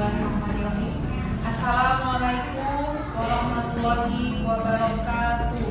Bismillahirrahmanirrahim. Assalamualaikum warahmatullahi wabarakatuh.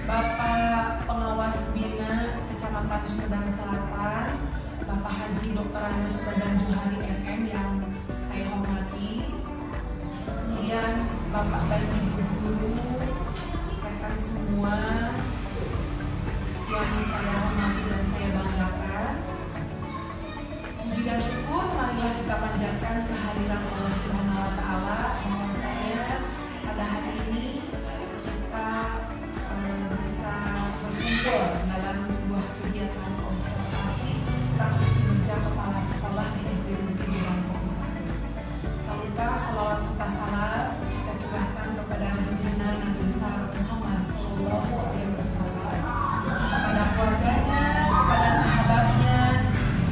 Bapak Pengawas Bina Kecamatan Sumedang Selatan, Bapak Haji Dr. Andes Dadan Johari MM yang saya hormati, kemudian Bapak dan Ibu guru, rekan semua yang saya hormati dan saya banggakan. Puji dan syukur marilah kita panjatkan kehadiran Allah Subhanahu wa taala. Mohon saya pada hari ini kita bisa berkumpul dalam sebuah kegiatan observasi praktik kinerja kepala sekolah di SD Negeri Bangkok. Tak lupa salawat serta salam kita curahkan kepada junjungan Nabi besar Muhammad Sallallahu Alaihi Wasallam, kepada keluarganya, kepada sahabatnya,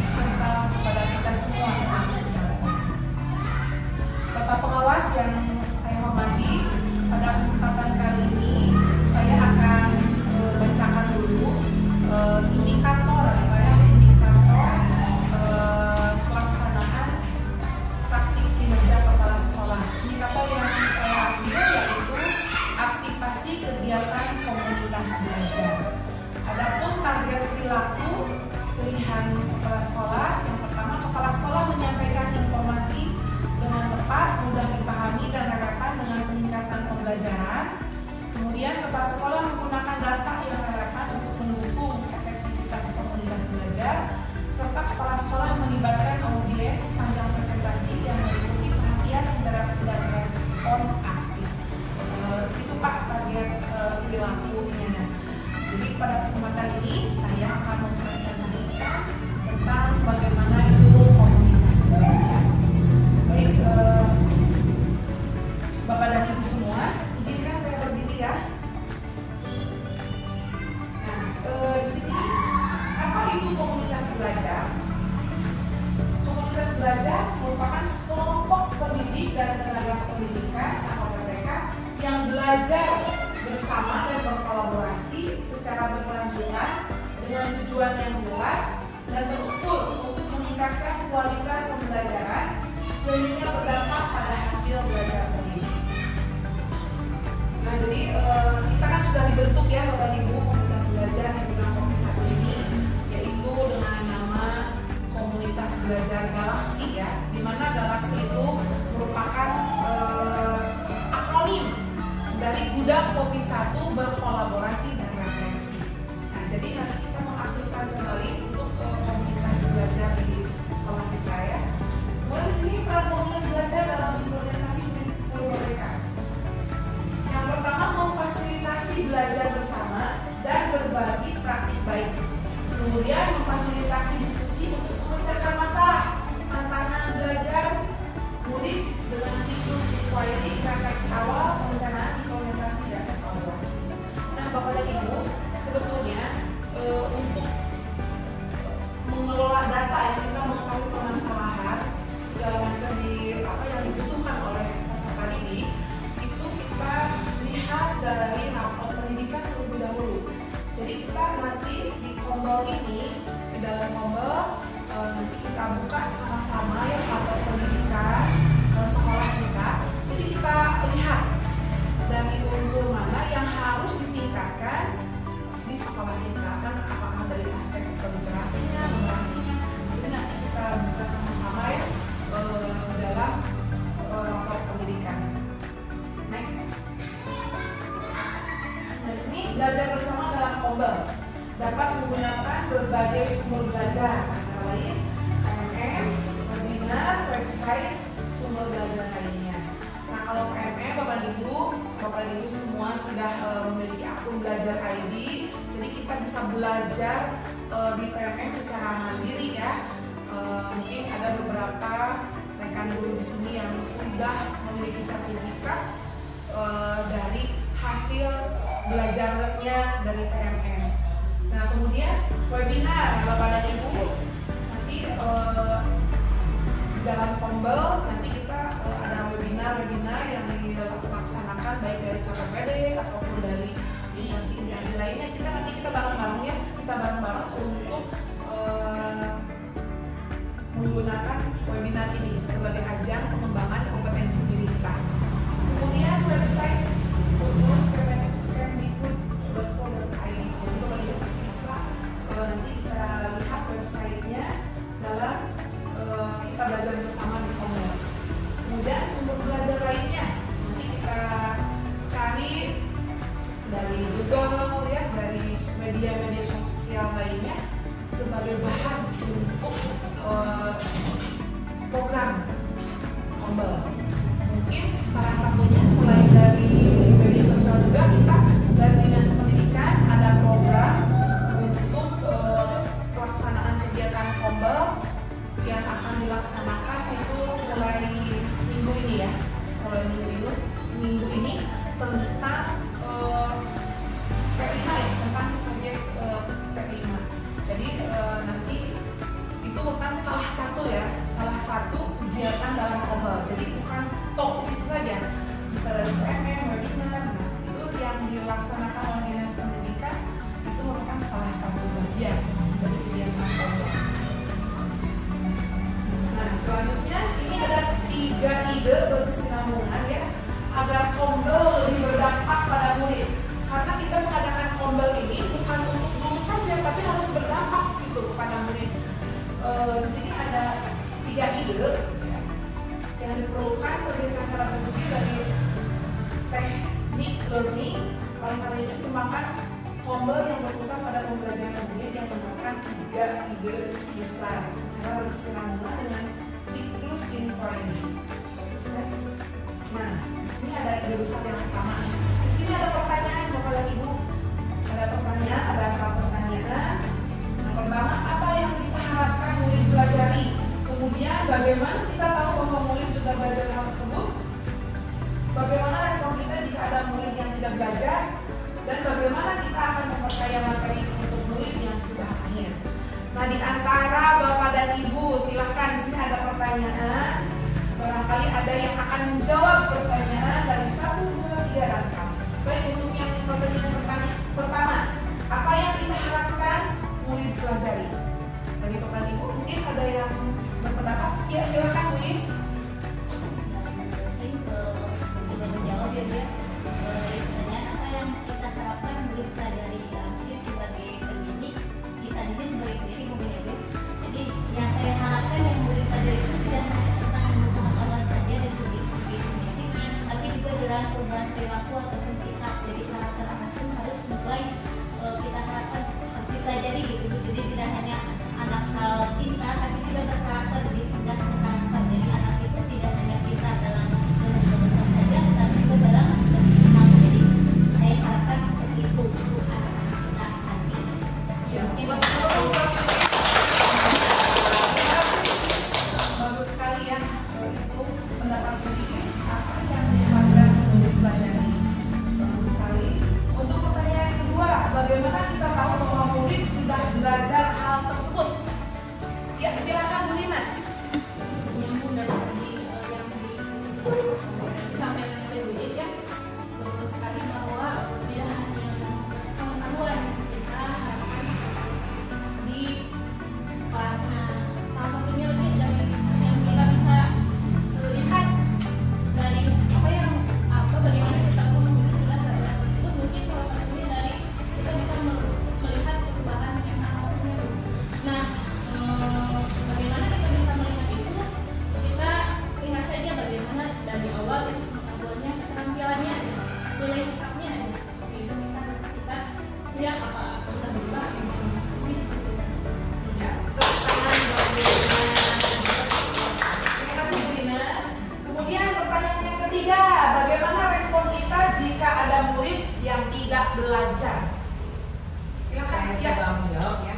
serta kepada kita semua selaku umatnya. Bapak pengawas yang saya hormati, pada kesempatan kali ini saya akan bacakan dulu indikator pelaksanaan praktik kinerja kepala sekolah. Indikator yang saya ambil yaitu aktivasi kegiatan komunitas belajar. Adapun target perilaku pilihan kepala sekolah, yang pertama, kepala sekolah menyampaikan informasi dengan tepat, mudah dipahami dan relevan dengan peningkatan pembelajaran. Kemudian kepala sekolah menggunakan data yang relevan untuk mendukung efektivitas komunitas belajar, serta kepala sekolah melibatkan audiens sepanjang presentasi yang meliputi perhatian, interaksi dan respon aktif. Itu Pak target perilakunya. Jadi pada kesempatan ini saya akan mempresentasikan tentang bagaimana itu komunitas belajar. Baik, Bapak dan Ibu semua, izinkan saya berdiri ya. Nah, di sini apa itu komunitas belajar? Komunitas belajar merupakan kelompok pendidik dan tenaga pendidikan atau PTK yang belajar bersama dan berkolaborasi secara berkelanjutan dengan tujuan yang jelas dan terukur untuk meningkatkan kualitas pembelajaran sehingga berdampak pada hasil belajar pendidik. Nah, jadi kita kan sudah dibentuk ya Bapak Ibu komunitas belajar yang Bangkok satu ini, yaitu dengan nama Komunitas Belajar Galaksi ya, di mana Galaksi itu merupakan akronim dari Gudang Kopi 1 berkolaborasi dan refleksi. Nah, jadi nanti kita mengaktifkan kembali untuk komunitas belajar di sekolah kita ya. Kemudian di sini peran komunitas belajar dalam implementasi kurikulum mereka. Yang pertama, memfasilitasi belajar bersama dan berbagi praktik baik. Kemudian memfasilitasi diskusi untuk memecahkan masalah, tantangan belajar, mudik dengan siklus inquiry, refleksi awal, perencanaan, implementasi, dan evaluasi. Nah, Bapak dan Ibu, sebetulnya untuk mengelola data yang kita mengetahui permasalahan segala macam di apa yang dibutuhkan oleh peserta didik, itu kita lihat dari rapor pendidikan terlebih dahulu. Jadi kita nanti di tombol ini, di dalam tombol nanti kita buka sama-sama ya rapor pendidikan sekolah kita. Jadi kita lihat dari unsur mana yang harus ditingkatkan di sekolah kita, kan apakah dari aspek literasinya, numerasinya. Jadi nanti kita buka sama-sama ya dalam rapor pendidikan. Next. Dan sini belajar bersama dalam tombol dapat menggunakan berbagai sumber belajar antara lain PMM, webinar, website, sumber belajar lainnya. Nah, kalau PMM Bapak Ibu semua sudah memiliki akun belajar ID, jadi kita bisa belajar di PMM secara mandiri ya. Mungkin ada beberapa rekan guru di sini yang sudah memiliki sertifikat dari hasil belajarnya dari PMM. Nah, kemudian webinar Bapak dan Ibu nanti dalam tombol nanti kita ada webinar yang dilaksanakan baik dari KPPD ataupun dari instansi lainnya. Nanti kita bareng-bareng ya, kita bareng-bareng untuk merupakan top di situ saja, bisa dari UMM, webinar. Nah, itu yang dilaksanakan oleh Dinas Pendidikan itu merupakan salah satu bagian dari kegiatan Kombel. Nah, selanjutnya ini ada 3 ide berkesinambungan ya agar Kombel lebih berdampak pada murid. Karena kita mengadakan Kombel ini bukan untuk guru saja, tapi harus berdampak gitu kepada murid. Di sini ada 3 ide ya, yang diperlukan pergeseran cara berpikir dari teknik learning. Paling kali ini kembangkan Kombel yang berpusat pada pembelajaran murid yang menerapkan 3 ide besar secara berkesinambungan dengan siklus info ini. Nah, di sini ada ide besar yang pertama. Di sini ada pertanyaan Bapak dan Ibu. Ada pertanyaan, ada 4 pertanyaan. Yang pertama, apa yang kita harapkan murid pelajari? Kemudian, bagaimana kita tahu bahwa murid sudah belajar hal tersebut? Bagaimana respon kita jika ada murid yang tidak belajar? Dan bagaimana kita akan memperkaya materi untuk murid yang sudah akhir? Nah, di antara Bapak dan Ibu, silahkan di sini ada pertanyaan. Barangkali ada yang akan menjawab pertanyaan dari 1, 2, 3 rangkap. Baik, untuk yang pertanyaan pertama, apa yang kita harapkan murid pelajari? Dari Bapak dan Ibu, mungkin ada yang berpendapat? Ya, silakan, Luis. Coba menjawab ya dia. Apa yang kita harapkan murid pelajari sebagai pendidik, kita di sini sebagai pendidik mungkin ya. Jadi yang saya harapkan yang murid pelajari itu tidak hanya tentang pengetahuan saja dari segi pendidik, tapi juga dalam perubahan perilaku ataupun sikap. Jadi karakter anak itu harus mulai kita harapkan harus dipelajari gitu. Jadi tidak hanya anak pintar, tapi juga berkarakter, jadi cerdas berkarakter. Jadi anak itu tidak hanya pintar dalam kehidupan saja, tapi juga dalam bersikap. Jadi saya harapkan seperti itu untuk anak-anak kita nanti. Ya, bagus sekali ya, itu pendapat Luis. Apa yang diharapkan murid pelajari? Bagus sekali. Untuk pertanyaan kedua, bagaimana kita tahu bahwa murid sudah belajar hal tersebut? Ya, silakan Bu Lina. Nyambung dari tadi yang disampaikan oleh Luis ya, betul sekali bahwa tidak hanya pengetahuan kita harapkan di kelasnya. Salah satunya lagi dari yang kita bisa lihat dari bagaimana kita murid sudah belajar itu, mungkin salah satunya dari kita bisa melihat perubahan yang anak-anaknya. Nah, bagaimana kita bisa melihat itu? Kita lihat saja bagaimana dari awal pengetahuannya, keterampilannya, nilai sikapnya. Seperti itu bisa kita lihat apa sudah berubah. Ya, pertanyaan Bu Lina. Terima kasih Bu Lina. Kemudian pertanyaan yang ketiga, bagaimana respon kita jika ada murid yang tidak belajar? Silakan. Saya coba menjawab ya.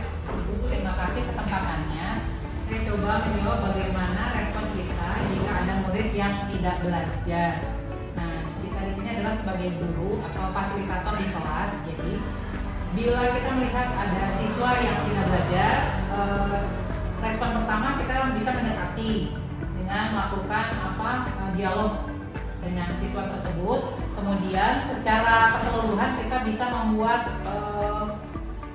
Terima kasih kesempatannya. Saya coba menjawab bagaimana respon kita jika ada murid yang tidak belajar. Nah, kita di sini adalah sebagai guru atau fasilitator di kelas. Jadi, bila kita melihat ada siswa yang tidak belajar, respon pertama kita bisa mendekati dengan melakukan dialog dengan siswa tersebut. Kemudian, secara keseluruhan kita bisa membuat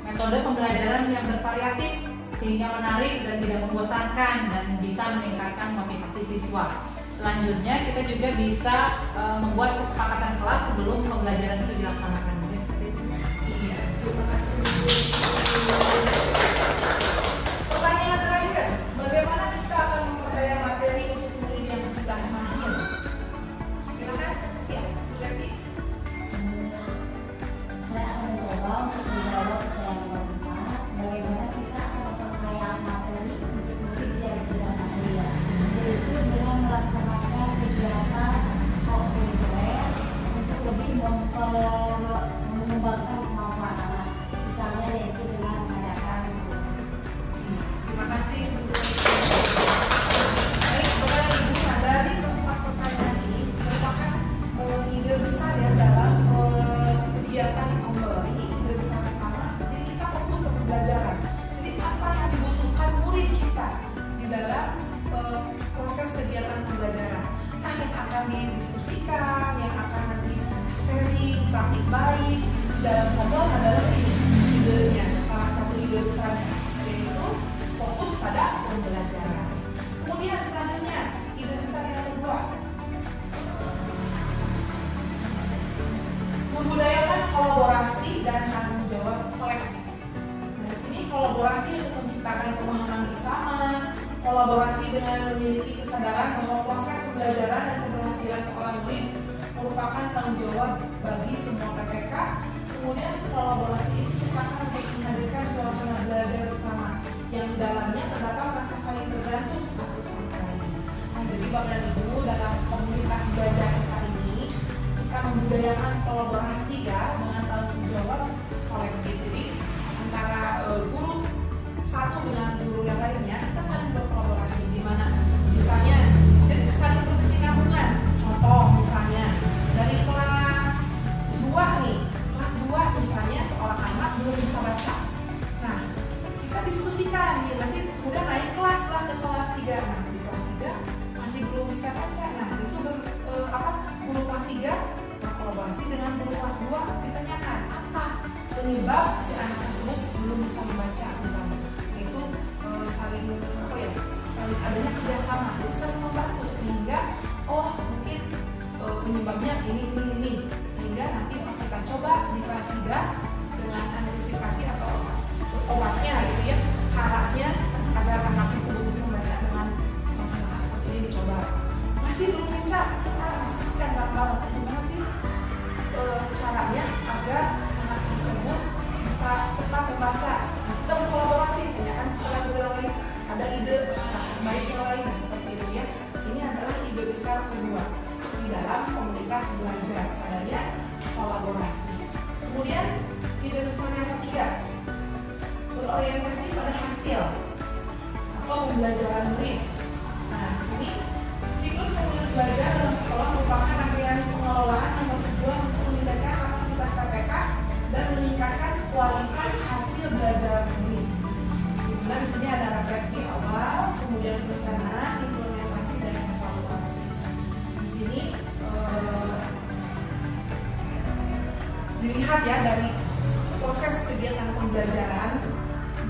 metode pembelajaran yang bervariatif sehingga menarik dan tidak membosankan dan bisa meningkatkan motivasi siswa. Selanjutnya kita juga bisa membuat kesepakatan kelas sebelum pembelajaran itu dilaksanakan. Iya, terima kasih. Pertanyaan terakhir, bagaimana kita akan memperkaya materi untuk murid yang sudah mahir? Silakan. Ya, Bu Jati. Saya akan mencoba untuk menjawab pertanyaan keempat, bagaimana kita akan memperkaya materi untuk murid yang sudah mahir, yaitu dengan melaksanakan kegiatan kurikuler untuk lebih mengembangkan kemampuan anak, misalnya yaitu dengan mengadakan. Terima kasih. Baik, Bapak dan Ibu, nah dari keempat pertanyaan ini merupakan ide besar ya dalam kegiatan Kombel ini. Ide besar pertama, jadi kita fokus ke pembelajaran. Jadi apa yang dibutuhkan murid kita di dalam proses kegiatan pembelajaran. Nah, yang akan didiskusikan, yang akan nanti sharing praktik baik dalam ngobrol adalah ini idenya, salah satu ide besarnya yaitu fokus pada pembelajaran. Kemudian selanjutnya ide besar yang kedua, membudayakan kolaborasi dan tanggung jawab kolektif. Nah, di sini kolaborasi untuk menciptakan pemahaman bersama, kolaborasi dengan memiliki kesadaran bahwa proses pembelajaran dan keberhasilan seorang murid merupakan tanggung jawab bagi semua PTK. Kemudian kolaborasi ini diciptakan untuk menghadirkan suasana belajar bersama yang di dalamnya terdapat rasa saling tergantung satu sama lain. Nah, jadi Bapak dan Ibu, dalam komunitas belajar kita ini kita membudayakan kolaborasi ya dengan tanggung jawab kolektif. Jadi antara guru satu dengan guru yang lainnya kita saling berkolaborasi, di mana misalnya jadi saling berkesinambungan. Contoh misalnya dari kelas 2 nih, kelas 2 misalnya seorang anak belum bisa baca. Nah, kita diskusikan nih, nanti kemudian naik kelas lah ke kelas 3. Nah, di kelas 3 masih belum bisa baca. Nah, itu guru kelas 3 berkolaborasi dengan guru kelas 2, ditanyakan apa penyebab si anak tersebut belum bisa membaca misalnya. Itu saling adanya kerjasama, jadi saling membantu sehingga mungkin penyebabnya ini sehingga nanti kita coba di kelas 3 dengan antisipasi atau obatnya gitu ya, caranya agar anak tersebut bisa membaca dengan langkah seperti ini dicoba. Masih belum bisa, kita diskusikan bareng-bareng gimana sih caranya agar anak tersebut bisa cepat membaca. Nah, kita berkolaborasi, tanyakan kepada guru lain, ada ide baik yang lain, seperti itu ya. Ini adalah ide besar kedua di dalam komunitas belajar, adanya kolaborasi. Kemudian ide besar yang ketiga, berorientasi pada hasil atau pembelajaran murid. Nah, di sini siklus komunitas belajar dalam sekolah merupakan rangkaian pengelolaan yang bertujuan untuk meningkatkan kapasitas PTK dan meningkatkan kualitas hasil belajar murid. Nah, di sini ada refleksi awal, kemudian perencanaan, implementasi dan evaluasi. Di sini dilihat ya dari proses kegiatan pembelajaran,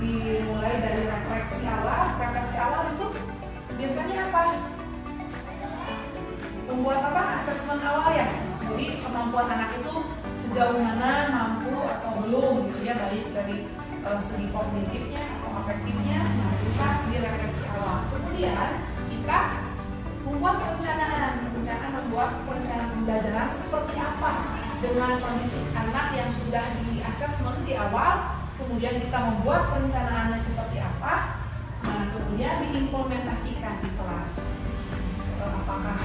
dimulai dari refleksi awal. Refleksi awal itu biasanya apa? Membuat asesmen awal ya. Jadi kemampuan anak itu sejauh mana mampu atau belum gitu ya, baik dari segi kognitifnya atau afektifnya. Nah, kita di refleksi awal. Kemudian kita membuat membuat perencanaan pembelajaran seperti apa dengan kondisi anak yang sudah di asesmen di awal. Kemudian kita membuat perencanaannya seperti apa. Nah, kemudian diimplementasikan di kelas. Apakah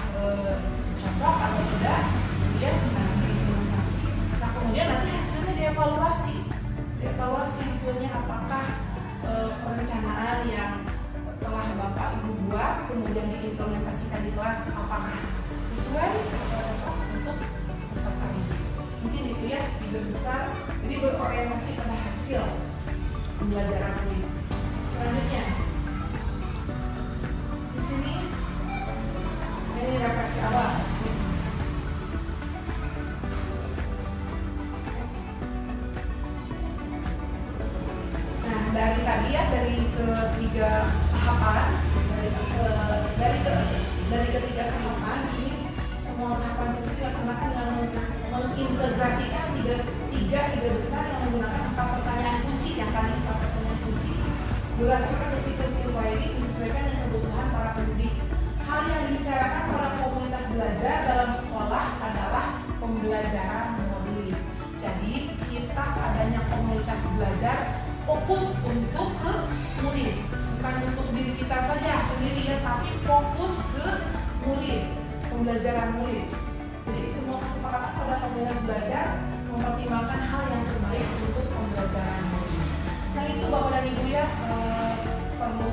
cocok atau tidak? Kemudian diimplementasi. Nah, kemudian nanti hasilnya dievaluasi. Dievaluasi hasilnya apakah perencanaan yang telah Bapak Ibu buat kemudian diimplementasikan di kelas apakah sesuai atau cocok untuk peserta didik. Mungkin itu ya ide besar. Jadi berorientasi pada hasil pembelajaran ini. Selanjutnya di sini ini refleksi awal. Nah, dari tadi ya, dari ketiga tahapan, dari ketiga tahapan di sini semua tahapan seperti dilaksanakan dengan mengintegrasikan tiga ide besar yang menggunakan 4 pertanyaan kunci. Yang tadi 4 pertanyaan kunci berdasarkan siklus inquiry disesuaikan dengan kebutuhan para pendidik. Hal yang dibicarakan pada komunitas belajar dalam sekolah adalah pembelajaran murid. Jadi kita adanya komunitas belajar fokus untuk ke murid, bukan untuk diri kita saja sendiri ya, tapi fokus ke murid, pembelajaran murid. Jadi semua kesepakatan pada komunitas belajar mempertimbangkan hal yang terbaik untuk pembelajaran murid. Nah, itu Bapak dan Ibu ya, perlu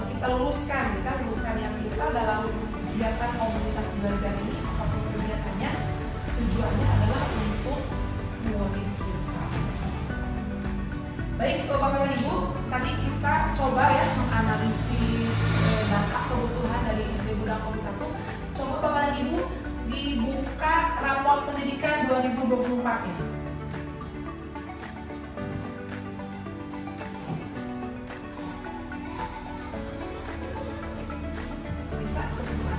kita luruskan yang kita dalam kegiatan komunitas belajar ini. Apapun kegiatannya, tujuannya adalah untuk murid kita. Baik Bapak dan Ibu, tadi kita coba ya menganalisis data kebutuhan dari SD Budang Kopi 1. Coba Bapak dan Ibu dibuka rapor pendidikan 2024 ya. Bisa kebuka.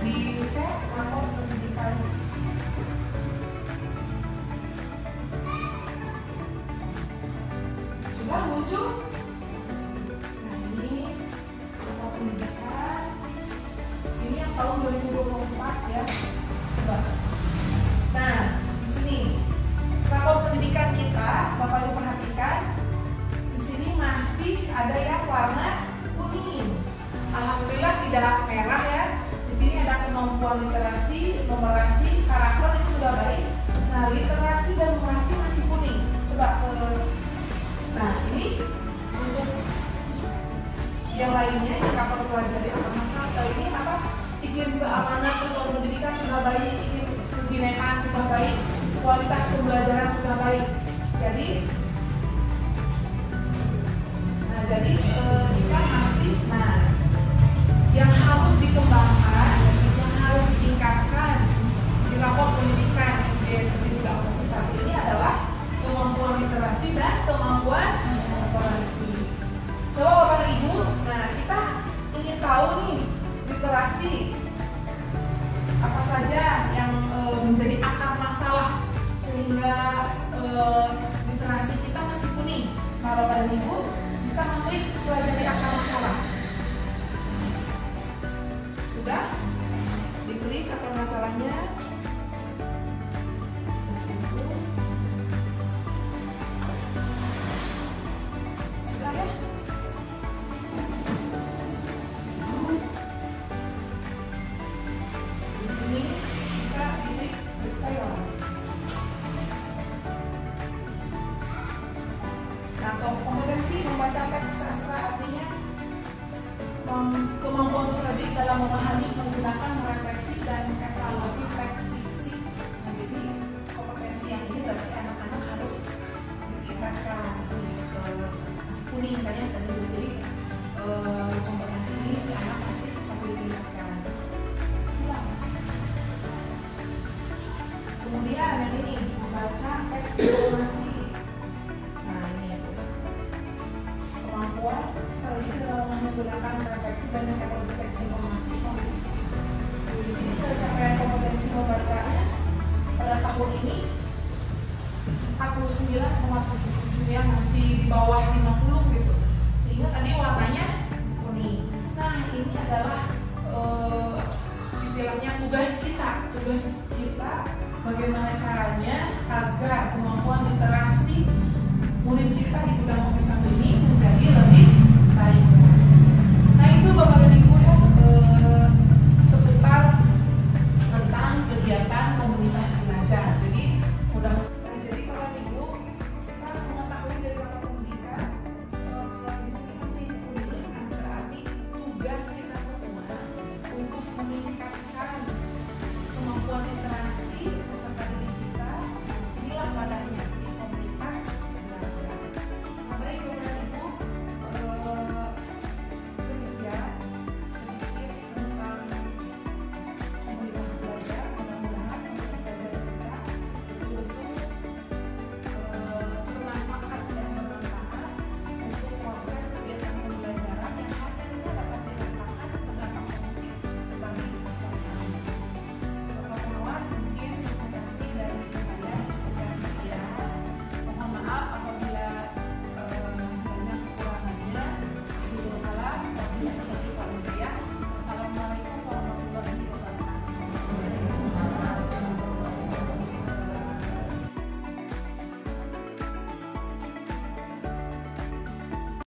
Dicek rapor pendidikan. Sudah muncul. Nah ini rapor pendidikan. Ini yang tahun 2024 ya. Coba. Nah, di sini rapor pendidikan kita, Bapak Ibu perhatikan, di sini masih ada yang warna kuning. Alhamdulillah tidak merah ya. Di sini ada kemampuan literasi, numerasi, karakter itu sudah baik. Nah, literasi dan numerasi masih kuning. Coba nah, ini untuk yang lainnya kita perlu pelajari apa masalah. Kali ini apa? Iklim keamanan satuan pendidikan sudah baik, iklim kebinekaan sudah baik, kualitas pembelajaran sudah baik. Jadi kita masih, yang harus dikembangkan, yang harus ditingkatkan di rapor pendidikan SD Negeri 1 ini adalah kemampuan literasi dan kemampuan numerasi. Coba Bapak dan Ibu, nah kita ingin tahu nih literasi apa saja yang menjadi akar masalah sehingga literasi kita masih kuning. Nah, Bapak dan Ibu bisa mengklik pelajari akar masalah. Sudah diklik akar masalahnya. Sudah ya? Di sini bisa diklik detail. Nah, kompetensi membaca teks sastra artinya kemampuan peserta dalam memahami, menggunakan, merefleksi, dan evaluasi teks diksi. Nah, jadi kompetensi yang ini berarti anak-anak harus ditingkatkan, masih kuning kan ya tadi. Jadi kompetensi ini si anak masih perlu ditingkatkan. Silakan. Kemudian yang ini membaca teks informasi. Nah ini kemampuan selanjutnya dalam menggunakan refleksi dan evaluasi teks informasi kondisi. Di sini ada capaian kompetensi membacanya pada tahun ini 49,77 ya, masih di bawah 50 gitu. Sehingga tadi warnanya kuning. Nah ini adalah istilahnya tugas kita bagaimana caranya agar kemampuan literasi